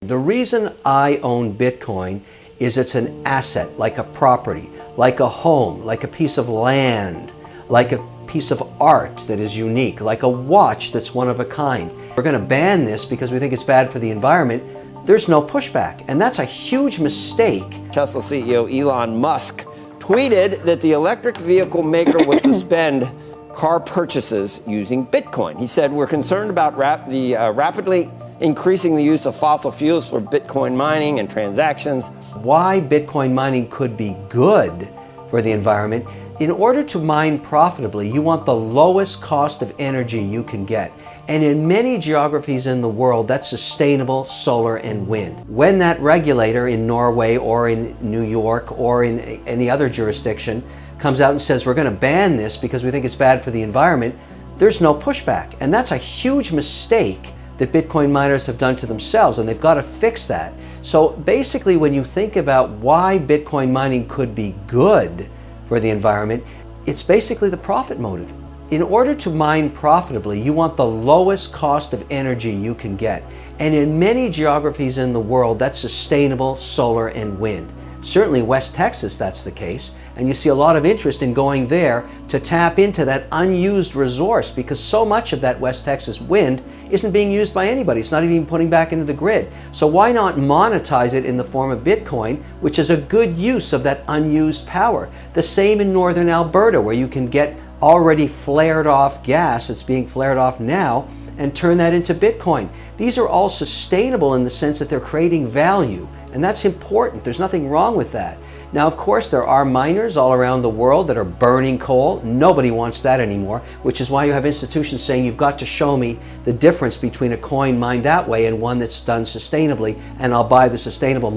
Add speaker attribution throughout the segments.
Speaker 1: The reason I own Bitcoin is it's an asset, like a property, like a home, like a piece of land, like a piece of art that is unique, like a watch that's one of a kind. We're going to ban this because we think it's bad for the environment. There's no pushback, and that's a huge mistake.
Speaker 2: Tesla CEO Elon Musk tweeted that the electric vehicle maker would suspend car purchases using Bitcoin. He said, "We're concerned about rapidly increasing the use of fossil fuels for Bitcoin mining and transactions."
Speaker 1: Why Bitcoin mining could be good for the environment: in order to mine profitably, you want the lowest cost of energy you can get. And in many geographies in the world, that's sustainable solar and wind. When that regulator in Norway or in New York or in any other jurisdiction comes out and says, we're going to ban this because we think it's bad for the environment, there's no pushback. And that's a huge mistake that Bitcoin miners have done to themselves, and they've got to fix that. So basically, when you think about why Bitcoin mining could be good for the environment, it's basically the profit motive. In order to mine profitably, you want the lowest cost of energy you can get. And in many geographies in the world, that's sustainable solar and wind. Certainly West Texas, that's the case. And you see a lot of interest in going there to tap into that unused resource, because so much of that West Texas wind isn't being used by anybody. It's not even putting back into the grid. So why not monetize it in the form of Bitcoin, which is a good use of that unused power? The same in northern Alberta, where you can get already flared off gas that's being flared off now and turn that into Bitcoin. These are all sustainable in the sense that they're creating value, and that's important. There's nothing wrong with that. Now, of course, there are miners all around the world that are burning coal. Nobody wants that anymore, which is why you have institutions saying you've got to show me the difference between a coin mined that way and one that's done sustainably, and I'll buy the sustainable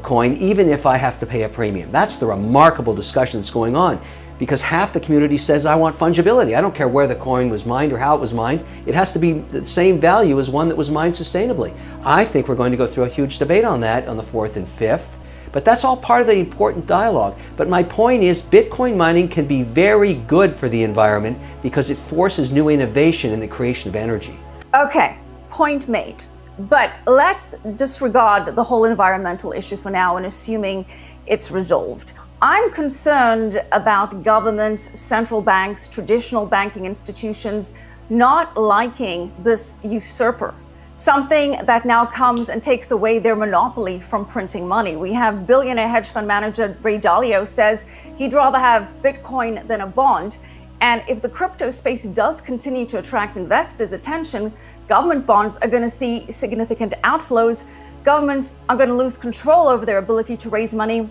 Speaker 1: coin even if I have to pay a premium. That's the remarkable discussion that's going on, because half the community says, I want fungibility. I don't care where the coin was mined or how it was mined. It has to be the same value as one that was mined sustainably. I think we're going to go through a huge debate on that on the 4th and 5th. But that's all part of the important dialogue. But my point is, Bitcoin mining can be very good for the environment because it forces new innovation in the creation of energy.
Speaker 3: Okay, point made. But let's disregard the whole environmental issue for now and assuming it's resolved. I'm concerned about governments, central banks, traditional banking institutions not liking this usurper, something that now comes and takes away their monopoly from printing money. We have billionaire hedge fund manager Ray Dalio says he'd rather have Bitcoin than a bond. And if the crypto space does continue to attract investors' attention, government bonds are going to see significant outflows. Governments are going to lose control over their ability to raise money.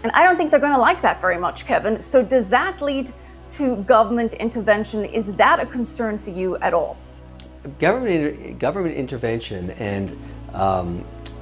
Speaker 3: And I don't think they're going to like that very much, Kevin. So does that lead to government intervention? Is that a concern for you at all?
Speaker 1: Government intervention and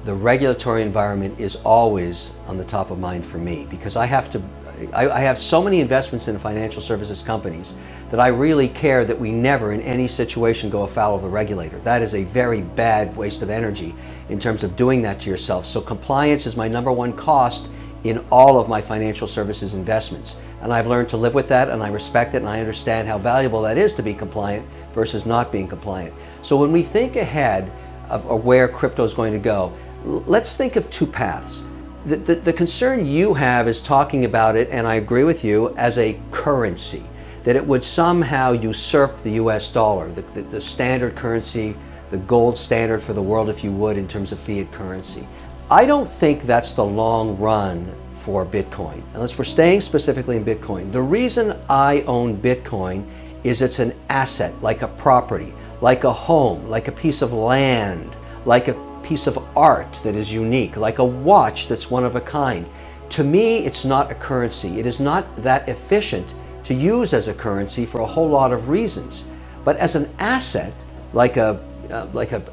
Speaker 1: the regulatory environment is always on the top of mind for me, because I have so many investments in financial services companies that I really care that we never in any situation go afoul of the regulator. That is a very bad waste of energy in terms of doing that to yourself. So compliance is my #1 cost in all of my financial services investments. And I've learned to live with that, and I respect it, and I understand how valuable that is to be compliant versus not being compliant. So when we think ahead of where crypto is going to go, let's think of two paths. The concern you have is talking about it, and I agree with you, as a currency, that it would somehow usurp the US dollar, the standard currency, the gold standard for the world, if you would, in terms of fiat currency. I don't think that's the long run for Bitcoin, unless we're staying specifically in Bitcoin. The reason I own Bitcoin is it's an asset, like a property, like a home, like a piece of land, like a piece of art that is unique, like a watch that's one of a kind. To me, it's not a currency. It is not that efficient to use as a currency for a whole lot of reasons. But as an asset, like an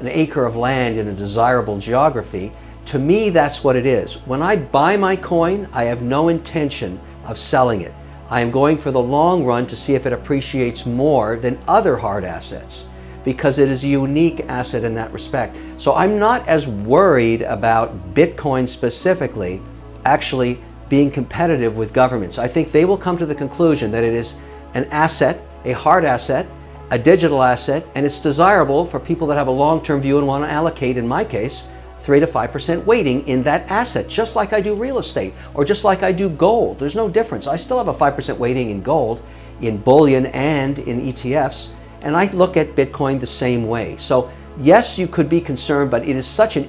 Speaker 1: acre of land in a desirable geography, to me, that's what it is. When I buy my coin, I have no intention of selling it. I am going for the long run to see if it appreciates more than other hard assets, because it is a unique asset in that respect. So I'm not as worried about Bitcoin specifically actually being competitive with governments. I think they will come to the conclusion that it is an asset, a hard asset, a digital asset, and it's desirable for people that have a long-term view and want to allocate, in my case, 3 to 5% weighting in that asset, just like I do real estate or just like I do gold. There's no difference. I still have a 5% weighting in gold, in bullion, and in ETFs, and I look at Bitcoin the same way. So yes, you could be concerned, but it is such an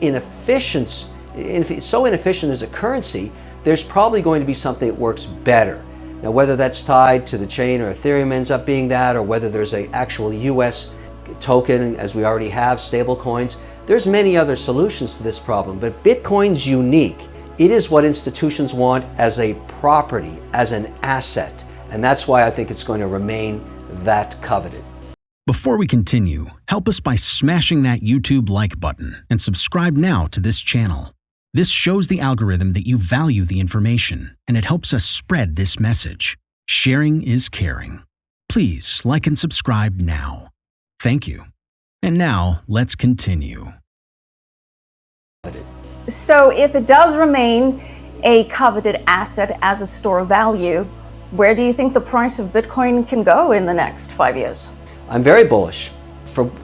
Speaker 1: so inefficient as a currency, there's probably going to be something that works better. Now, whether that's tied to the chain or Ethereum ends up being that, or whether there's an actual US token, as we already have, stable coins, there's many other solutions to this problem, but Bitcoin's unique. It is what institutions want as a property, as an asset, and that's why I think it's going to remain that coveted.
Speaker 4: Before we continue, help us by smashing that YouTube like button and subscribe now to this channel. This shows the algorithm that you value the information, and it helps us spread this message. Sharing is caring. Please like and subscribe now. Thank you. And now, let's continue.
Speaker 3: So if it does remain a coveted asset as a store of value, where do you think the price of Bitcoin can go in the next 5 years?
Speaker 1: I'm very bullish.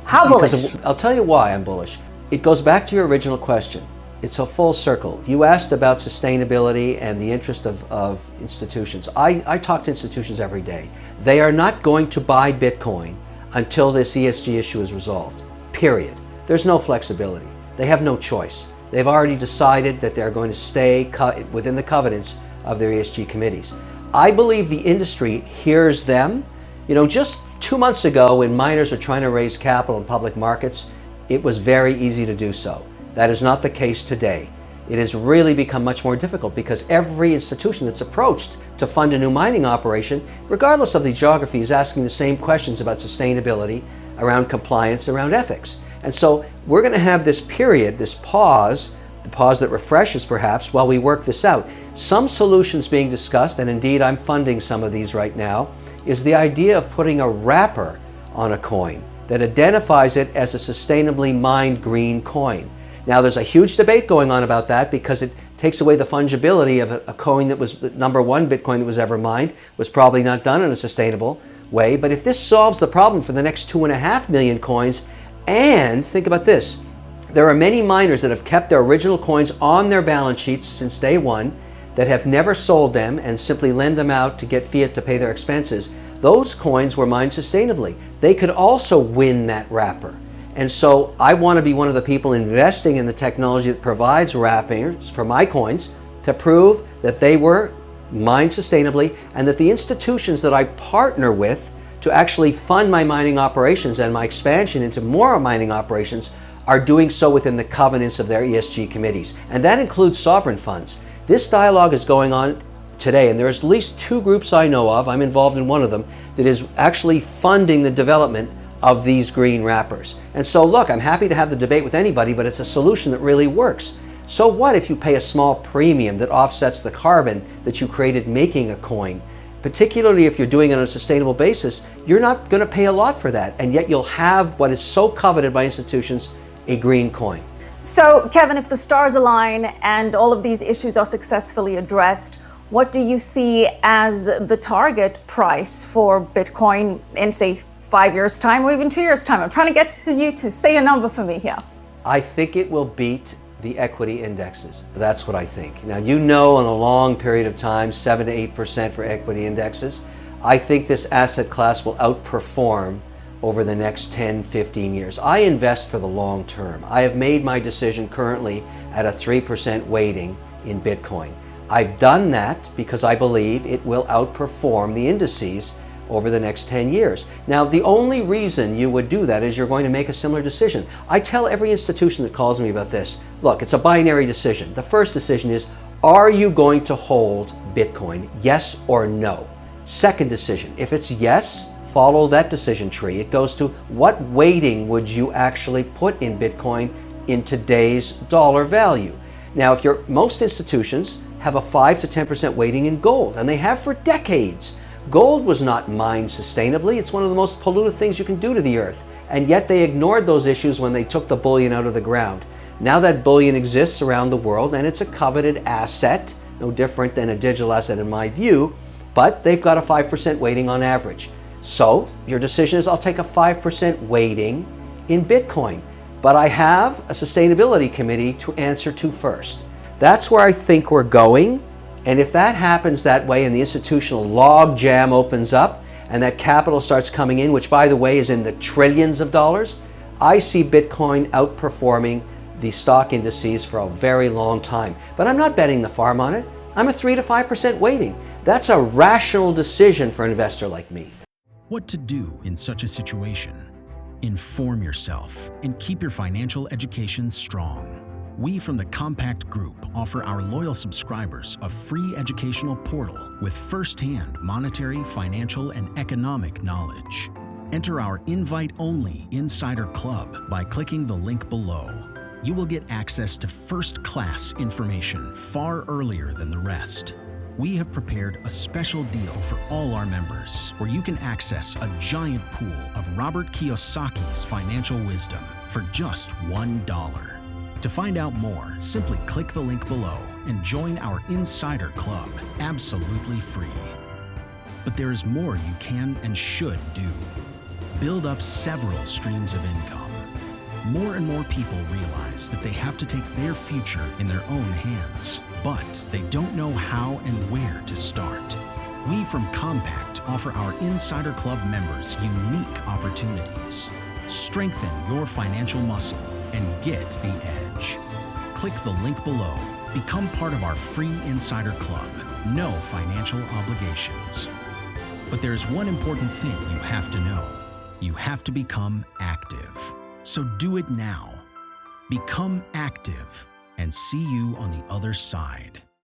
Speaker 3: How bullish?
Speaker 1: I'll tell you why I'm bullish. It goes back to your original question. It's a full circle. You asked about sustainability and the interest of institutions. I talk to institutions every day. They are not going to buy Bitcoin until this ESG issue is resolved, period. There's no flexibility. They have no choice. They've already decided that they're going to stay within the covenants of their ESG committees. I believe the industry hears them. You know, just 2 months ago when miners were trying to raise capital in public markets, it was very easy to do so. That is not the case today. It has really become much more difficult because every institution that's approached to fund a new mining operation, regardless of the geography, is asking the same questions about sustainability, around compliance, around ethics. And so we're going to have this period, this pause, the pause that refreshes perhaps while we work this out. Some solutions being discussed, and indeed I'm funding some of these right now, is the idea of putting a wrapper on a coin that identifies it as a sustainably mined green coin. Now, there's a huge debate going on about that because it takes away the fungibility of a coin that was number one Bitcoin that was ever mined, was probably not done in a sustainable way. But if this solves the problem for the next 2.5 million coins, and think about this, there are many miners that have kept their original coins on their balance sheets since day one that have never sold them and simply lend them out to get fiat to pay their expenses. Those coins were mined sustainably. They could also win that wrapper. And so I want to be one of the people investing in the technology that provides wrappers for my coins to prove that they were mined sustainably and that the institutions that I partner with to actually fund my mining operations and my expansion into more mining operations are doing so within the covenants of their ESG committees. And that includes sovereign funds. This dialogue is going on today, and there's at least 2 groups I know of, I'm involved in one of them, that is actually funding the development of these green wrappers. And so look, I'm happy to have the debate with anybody, but it's a solution that really works. So what if you pay a small premium that offsets the carbon that you created making a coin? Particularly if you're doing it on a sustainable basis, you're not going to pay a lot for that, and yet you'll have what is so coveted by institutions, a green coin.
Speaker 3: So, Kevin, if the stars align and all of these issues are successfully addressed, what do you see as the target price for Bitcoin in, say, 5 years' time or even 2 years' time? I'm trying to get to you to say a number for me here.
Speaker 1: I think it will beat the equity indexes. That's what I think. Now, you know, in a long period of time, 7 to 8% for equity indexes. I think this asset class will outperform over the next 10, 15 years. I invest for the long term. I have made my decision currently at a 3% weighting in Bitcoin. I've done that because I believe it will outperform the indices over the next 10 years. Now, the only reason you would do that is you're going to make a similar decision. I tell every institution that calls me about this, look, it's a binary decision. The first decision is, are you going to hold Bitcoin? Yes or no? Second decision, if it's yes, follow that decision tree. It goes to what weighting would you actually put in Bitcoin in today's dollar value? Now, if most institutions have a 5 to 10% weighting in gold, and they have for decades. Gold was not mined sustainably. It's one of the most polluted things you can do to the earth. And yet they ignored those issues when they took the bullion out of the ground. Now that bullion exists around the world and it's a coveted asset, no different than a digital asset in my view, but they've got a 5% weighting on average. So your decision is, I'll take a 5% weighting in Bitcoin. but I have a sustainability committee to answer to first. That's where I think we're going. And if that happens that way and the institutional log jam opens up and that capital starts coming in, which by the way is in the trillions of dollars, I see Bitcoin outperforming the stock indices for a very long time. But I'm not betting the farm on it. I'm a 3 to 5% weighting. That's a rational decision for an investor like me.
Speaker 4: What to do in such a situation? Inform yourself and keep your financial education strong. We from the Compact Group offer our loyal subscribers a free educational portal with first-hand monetary, financial, and economic knowledge. Enter our invite-only Insider Club by clicking the link below. You will get access to first-class information far earlier than the rest. We have prepared a special deal for all our members where you can access a giant pool of Robert Kiyosaki's financial wisdom for just $1. To find out more, simply click the link below and join our Insider Club absolutely free. But there is more you can and should do. Build up several streams of income. More and more people realize that they have to take their future in their own hands, but they don't know how and where to start. We from Compact offer our Insider Club members unique opportunities. Strengthen your financial muscle and get the edge. Click the link below. Become part of our free Insider Club. No financial obligations. But there's one important thing you have to know. You have to become active. So do it now. Become active and see you on the other side.